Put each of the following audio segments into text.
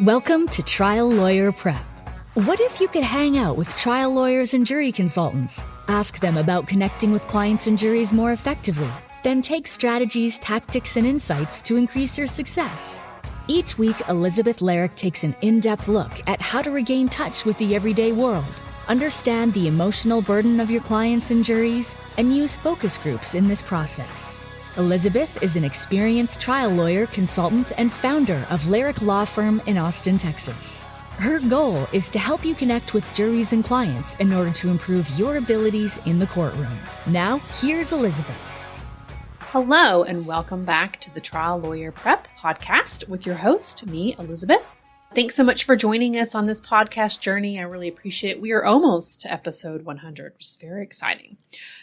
Welcome to Trial Lawyer Prep. What if you could hang out with trial lawyers and jury consultants? Ask them about connecting with clients and juries more effectively. Then take strategies, tactics, and insights to increase your success. Each week, Elizabeth Larrick takes an in-depth look at how to regain touch with the everyday world, understand the emotional burden of your clients and juries, and use focus groups in this process. Elizabeth is an experienced trial lawyer, consultant, and founder of Larrick Law Firm in Austin, Texas. Her goal is to help you connect with juries and clients in order to improve your abilities in the courtroom. Now, here's Elizabeth. Hello, and welcome back to the Trial Lawyer Prep podcast with your host, me, Elizabeth. Thanks so much for joining us on this podcast journey. I really appreciate it. We are almost to episode 100, which is very exciting.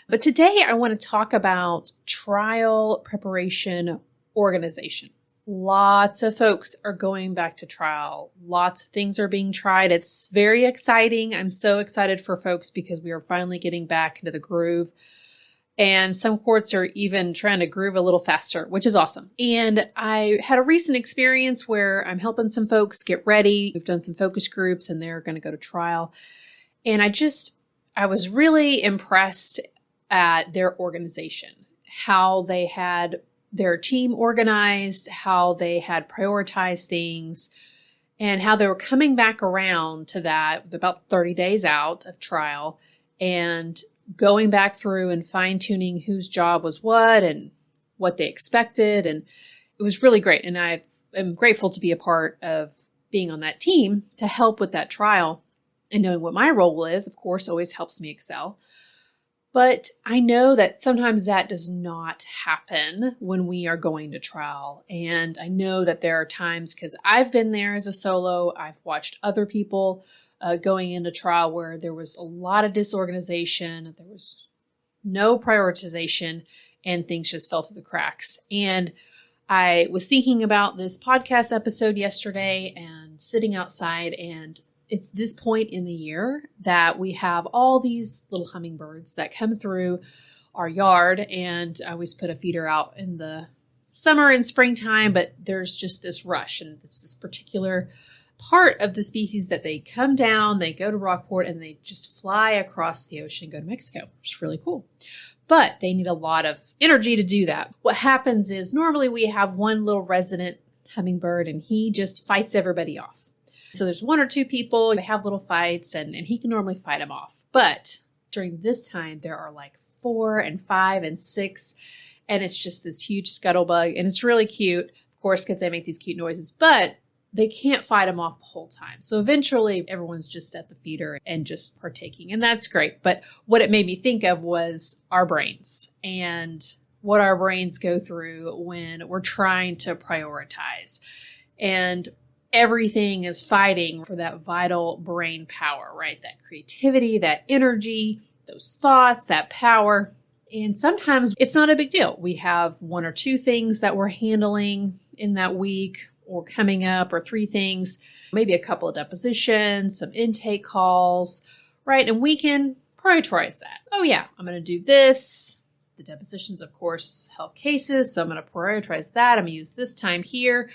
But today I want to talk about trial preparation organization. Lots of folks are going back to trial. Lots of things are being tried. It's very exciting. I'm so excited for folks because we are finally getting back into the groove. And some courts are even trying to groove a little faster, which is awesome. And I had a recent experience where I'm helping some folks get ready. We've done some focus groups and they're going to go to trial. And I was really impressed at their organization, how they had their team organized, how they had prioritized things, and how they were coming back around to that with about 30 days out of trial and going back through and fine-tuning whose job was what and what they expected. And it was really great. And I am grateful to be a part of being on that team to help with that trial. And knowing what my role is, of course, always helps me excel. But I know that sometimes that does not happen when we are going to trial. And I know that there are times, because I've been there as a solo, I've watched other people going into trial where there was a lot of disorganization, there was no prioritization, and things just fell through the cracks. And I was thinking about this podcast episode yesterday and sitting outside, and it's this point in the year that we have all these little hummingbirds that come through our yard, and I always put a feeder out in the summer and springtime, but there's just this rush, and it's this particular part of the species that they come down, they go to Rockport, and they just fly across the ocean and go to Mexico, which is really cool. But they need a lot of energy to do that. What happens is normally we have one little resident hummingbird, and he just fights everybody off. So there's one or two people, they have little fights, and he can normally fight them off. But during this time, there are like 4 and 5 and 6, and it's just this huge scuttlebug, and it's really cute, of course, because they make these cute noises, but they can't fight them off the whole time. So eventually, everyone's just at the feeder and just partaking, and that's great. But what it made me think of was our brains and what our brains go through when we're trying to prioritize. And everything is fighting for that vital brain power, right? That creativity, that energy, those thoughts, that power. And sometimes it's not a big deal. We have 1 or 2 things that we're handling in that week or coming up, or 3 things, maybe a couple of depositions, some intake calls, right? And we can prioritize that. Oh yeah, I'm going to do this. The depositions, of course, help cases. So I'm going to prioritize that. I'm going to use this time here.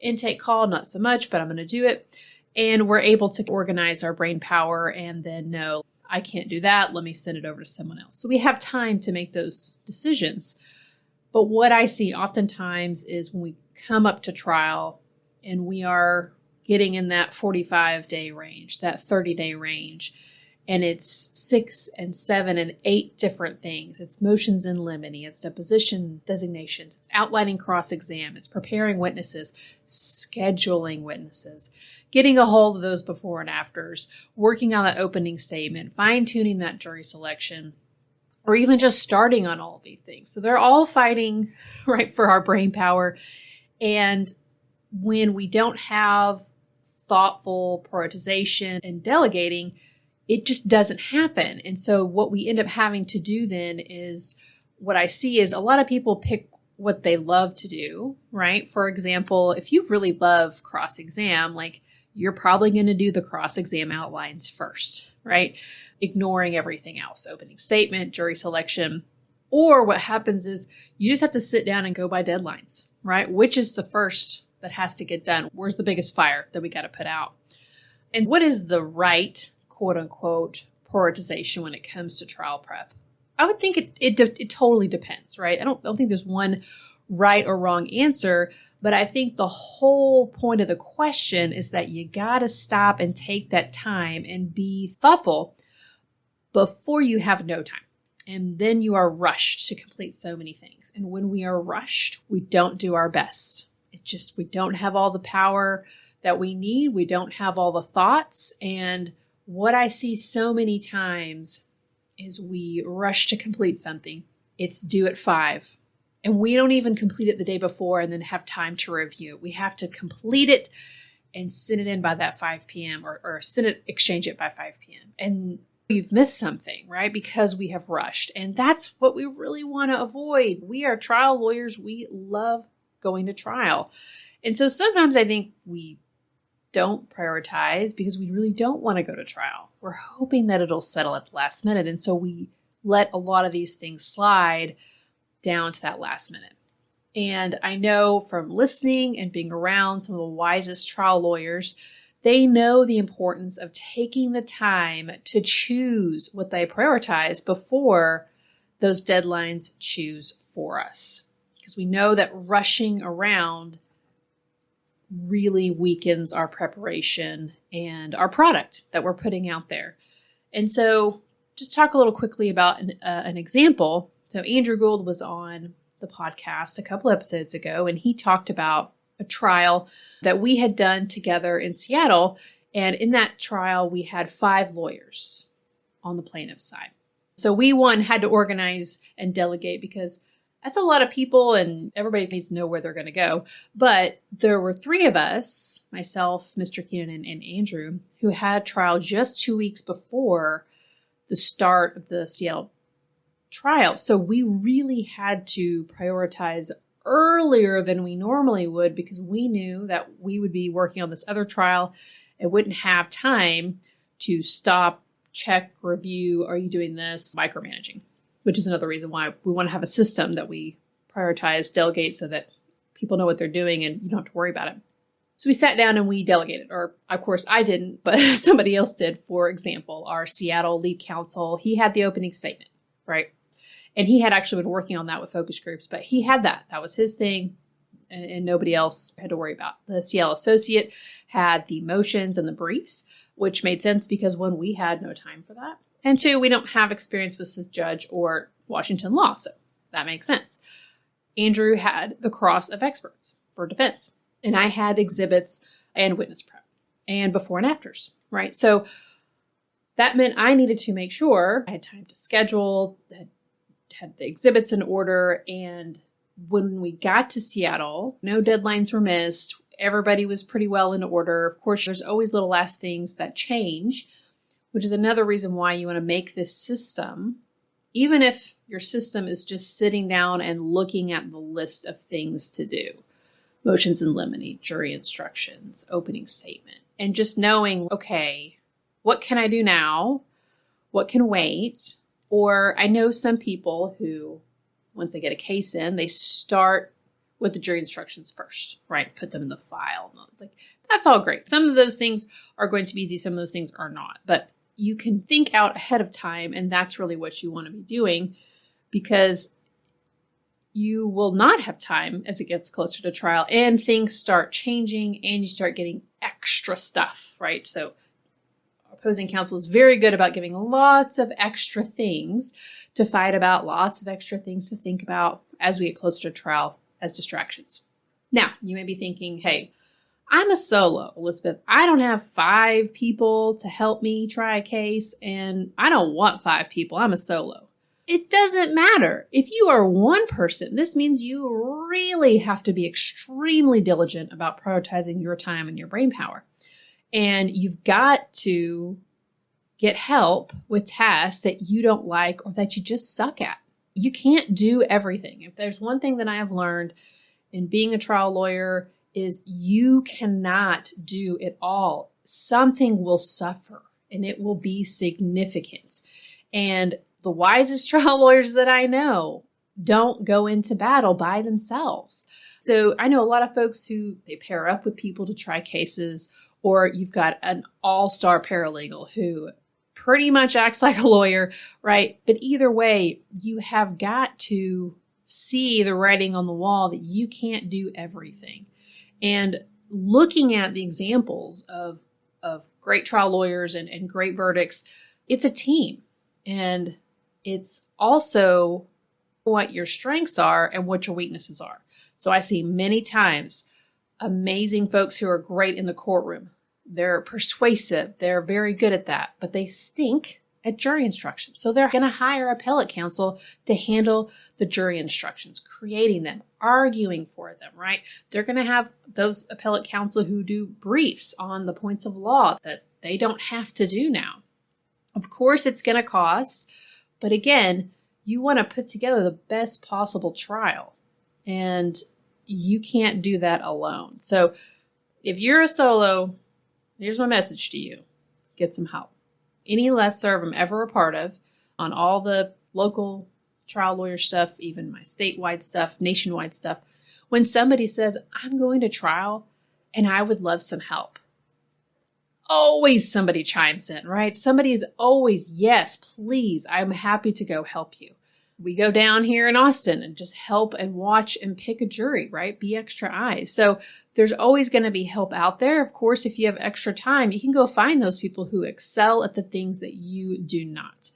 Intake call, not so much, but I'm going to do it. And we're able to organize our brain power and then know, I can't do that. Let me send it over to someone else. So we have time to make those decisions. But what I see oftentimes is when we come up to trial and we are getting in that 45-day range, that 30-day range, and it's 6 and 7 and 8 different things. It's motions in limine, it's deposition designations, it's outlining cross-exam, it's preparing witnesses, scheduling witnesses, getting a hold of those before and afters, working on that opening statement, fine-tuning that jury selection, or even just starting on all of these things. So they're all fighting, right, for our brain power. And when we don't have thoughtful prioritization and delegating, it just doesn't happen. And so what we end up having to do then is, what I see is a lot of people pick what they love to do, right? For example, if you really love cross-exam, like you're probably going to do the cross-exam outlines first, right? Ignoring everything else, opening statement, jury selection. Or what happens is you just have to sit down and go by deadlines, right? Which is the first that has to get done? Where's the biggest fire that we got to put out? And what is the right, quote unquote, prioritization when it comes to trial prep? I would think it totally depends, right? I don't think there's one right or wrong answer, but I think the whole point of the question is that you got to stop and take that time and be thoughtful before you have no time. And then you are rushed to complete so many things. And when we are rushed, we don't do our best. We don't have all the power that we need. We don't have all the thoughts. And what I see so many times is we rush to complete something. It's due at 5. And we don't even complete it the day before and then have time to review. We have to complete it and send it in by that 5 p.m. or exchange it by 5 p.m. And you've missed something, right? Because we have rushed. And that's what we really want to avoid. We are trial lawyers. We love going to trial. And so sometimes I think we don't prioritize because we really don't want to go to trial. We're hoping that it'll settle at the last minute. And so we let a lot of these things slide down to that last minute. And I know from listening and being around some of the wisest trial lawyers, they know the importance of taking the time to choose what they prioritize before those deadlines choose for us. Because we know that rushing around really weakens our preparation and our product that we're putting out there. And so just talk a little quickly about an example. So Andrew Gould was on the podcast a couple episodes ago, and he talked about a trial that we had done together in Seattle. And in that trial, we had 5 lawyers on the plaintiff's side. So we, had to organize and delegate because that's a lot of people and everybody needs to know where they're going to go. But there were 3 of us, myself, Mr. Keenan, and Andrew, who had trial just 2 weeks before the start of the Seattle trial. So we really had to prioritize earlier than we normally would because we knew that we would be working on this other trial and wouldn't have time to stop, check, review, are you doing this, micromanaging, which is another reason why we want to have a system that we prioritize, delegate so that people know what they're doing and you don't have to worry about it. So we sat down and we delegated, or of course I didn't, but somebody else did. For example, our Seattle lead counsel, he had the opening statement, right? And he had actually been working on that with focus groups, but he had that. That was his thing, and nobody else had to worry about. The Seattle associate had the motions and the briefs, which made sense because 1, we had no time for that. And 2, we don't have experience with judge or Washington law, so that makes sense. Andrew had the cross of experts for defense, and I had exhibits and witness prep and before and afters, right? So that meant I needed to make sure I had time to schedule, had the exhibits in order. And when we got to Seattle, no deadlines were missed. Everybody was pretty well in order. Of course, there's always little last things that change, which is another reason why you want to make this system, even if your system is just sitting down and looking at the list of things to do, motions in limine, jury instructions, opening statement, and just knowing, okay, what can I do now? What can wait? Or I know some people who, once they get a case in, they start with the jury instructions first, right? Put them in the file. Like, that's all great. Some of those things are going to be easy. Some of those things are not. But you can think out ahead of time, and that's really what you want to be doing because you will not have time as it gets closer to trial and things start changing and you start getting extra stuff, right? So opposing counsel is very good about giving lots of extra things to fight about, lots of extra things to think about as we get closer to trial as distractions. Now, you may be thinking, hey, I'm a solo, Elizabeth. I don't have 5 people to help me try a case, and I don't want 5 people. I'm a solo. It doesn't matter. If you are one person, this means you really have to be extremely diligent about prioritizing your time and your brain power. And you've got to get help with tasks that you don't like or that you just suck at. You can't do everything. If there's one thing that I have learned in being a trial lawyer is you cannot do it all. Something will suffer and it will be significant. And the wisest trial lawyers that I know don't go into battle by themselves. So I know a lot of folks who they pair up with people to try cases, or you've got an all-star paralegal who pretty much acts like a lawyer, right? But either way, you have got to see the writing on the wall that you can't do everything. And looking at the examples of great trial lawyers and great verdicts, it's a team. And it's also what your strengths are and what your weaknesses are. So I see many times amazing folks who are great in the courtroom. They're persuasive. They're very good at that, but they stink at jury instructions. So they're going to hire appellate counsel to handle the jury instructions, creating them, arguing for them, right? They're going to have those appellate counsel who do briefs on the points of law that they don't have to do now. Of course, it's going to cost, but again, you want to put together the best possible trial, and you can't do that alone. So if you're a solo, here's my message to you. Get some help. Any lessserv I'm ever a part of on all the local trial lawyer stuff, even my statewide stuff, nationwide stuff, when somebody says, I'm going to trial and I would love some help, always somebody chimes in, right? Somebody is always, yes, please, I'm happy to go help you. We go down here in Austin and just help and watch and pick a jury, right? Be extra eyes. So there's always going to be help out there. Of course, if you have extra time, you can go find those people who excel at the things that you do not.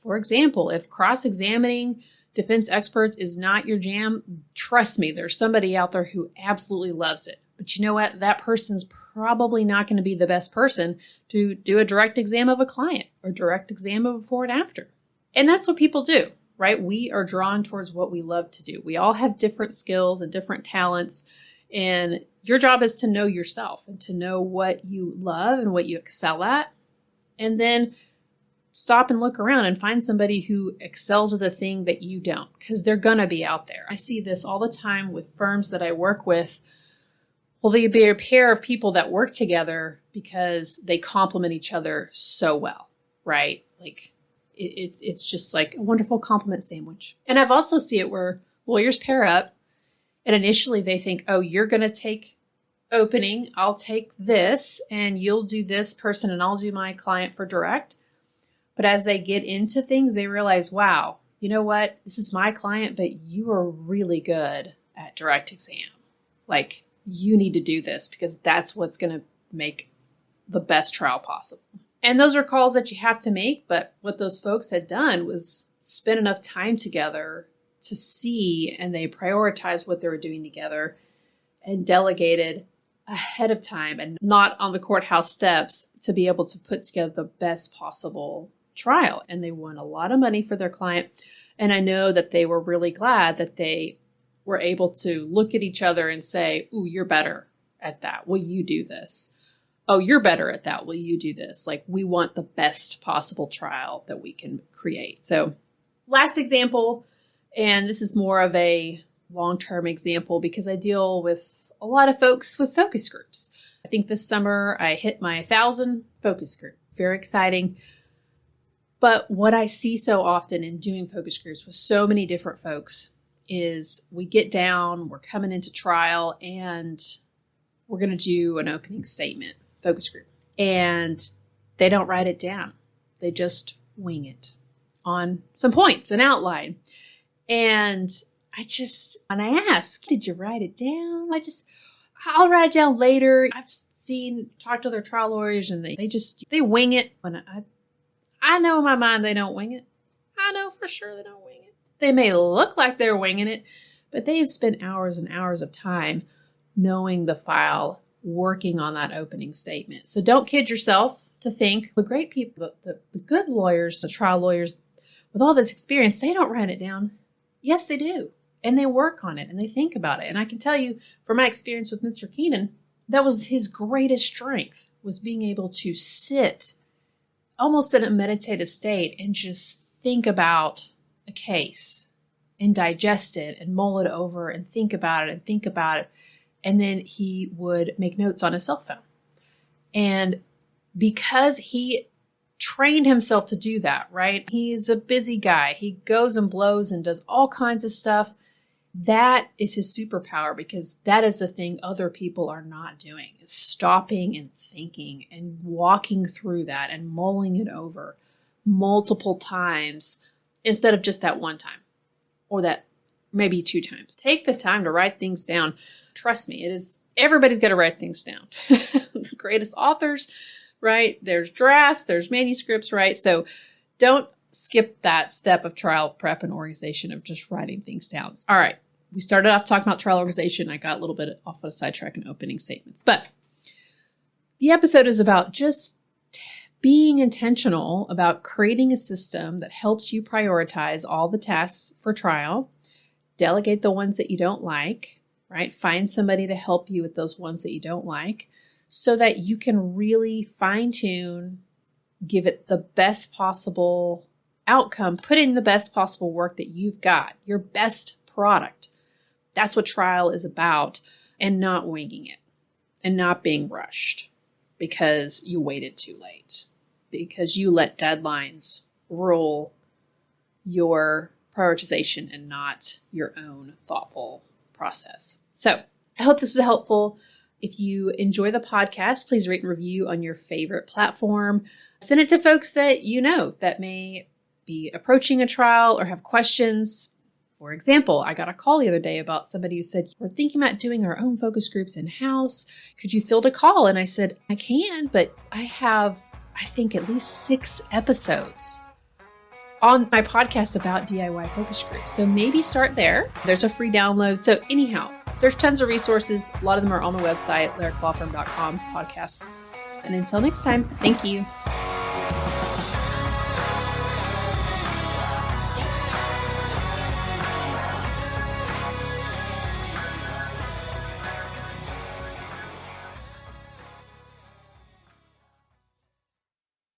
For example, if cross-examining defense experts is not your jam, trust me, there's somebody out there who absolutely loves it. But you know what? That person's probably not going to be the best person to do a direct exam of a client or direct exam of a before and after. And that's what people do, right? We are drawn towards what we love to do. We all have different skills and different talents. And your job is to know yourself and to know what you love and what you excel at. And then stop and look around and find somebody who excels at the thing that you don't, because they're going to be out there. I see this all the time with firms that I work with. Well, they'd be a pair of people that work together because they complement each other so well, right? Like it's just like a wonderful compliment sandwich. And I've also seen it where lawyers pair up and initially they think, oh, you're going to take opening, I'll take this, and you'll do this person and I'll do my client for direct. But as they get into things, they realize, wow, you know what? This is my client, but you are really good at direct exam. Like, you need to do this because that's what's going to make the best trial possible. And those are calls that you have to make. But what those folks had done was spend enough time together to see, and they prioritized what they were doing together and delegated ahead of time and not on the courthouse steps to be able to put together the best possible trial. And they won a lot of money for their client. And I know that they were really glad that they were able to look at each other and say, ooh, you're better at that. Will you do this? Oh, you're better at that. Will you do this? Like, we want the best possible trial that we can create. So last example, and this is more of a long-term example because I deal with a lot of folks with focus groups. I think this summer I hit my 1,000 focus group. Very exciting. But what I see so often in doing focus groups with so many different folks is we get down, we're coming into trial, and we're going to do an opening statement, focus group. And they don't write it down. They just wing it on some points, an outline. And when I ask, did you write it down? I'll write it down later. I've talked to other trial lawyers and they wing it. When I know in my mind they don't wing it. I know for sure they don't wing it. They may look like they're winging it, but they've spent hours and hours of time knowing the file, working on that opening statement. So don't kid yourself to think the great people, the good lawyers, the trial lawyers with all this experience, they don't write it down. Yes, they do. And they work on it and they think about it. And I can tell you from my experience with Mr. Keenan, that was his greatest strength, was being able to sit almost in a meditative state and just think about a case and digest it and mull it over and think about it and think about it. And then he would make notes on his cell phone. And because he trained himself to do that, right? He's a busy guy. He goes and blows and does all kinds of stuff. That is his superpower, because that is the thing other people are not doing, is stopping and thinking and walking through that and mulling it over multiple times instead of just that one time or that maybe 2 times. Take the time to write things down. Trust me, everybody's got to write things down. The greatest authors, right? There's drafts, there's manuscripts, right? So don't skip that step of trial prep and organization of just writing things down. All right. We started off talking about trial organization. I got a little bit off on a sidetrack in opening statements, but the episode is about just being intentional about creating a system that helps you prioritize all the tasks for trial, delegate the ones that you don't like, right? Find somebody to help you with those ones that you don't like so that you can really fine tune, give it the best possible outcome, put in the best possible work that you've got, your best product. That's what trial is about, and not winging it and not being rushed because you waited too late, because you let deadlines rule your prioritization and not your own thoughtful process. So I hope this was helpful. If you enjoy the podcast, please rate and review on your favorite platform. Send it to folks that you know that may be approaching a trial or have questions. For example, I got a call the other day about somebody who said, we're thinking about doing our own focus groups in-house. Could you field a call? And I said, I can, but I have, I think, at least 6 episodes on my podcast about DIY focus groups. So maybe start there. There's a free download. So anyhow, there's tons of resources. A lot of them are on the website, lyriclawfirm.com podcast. And until next time, thank you.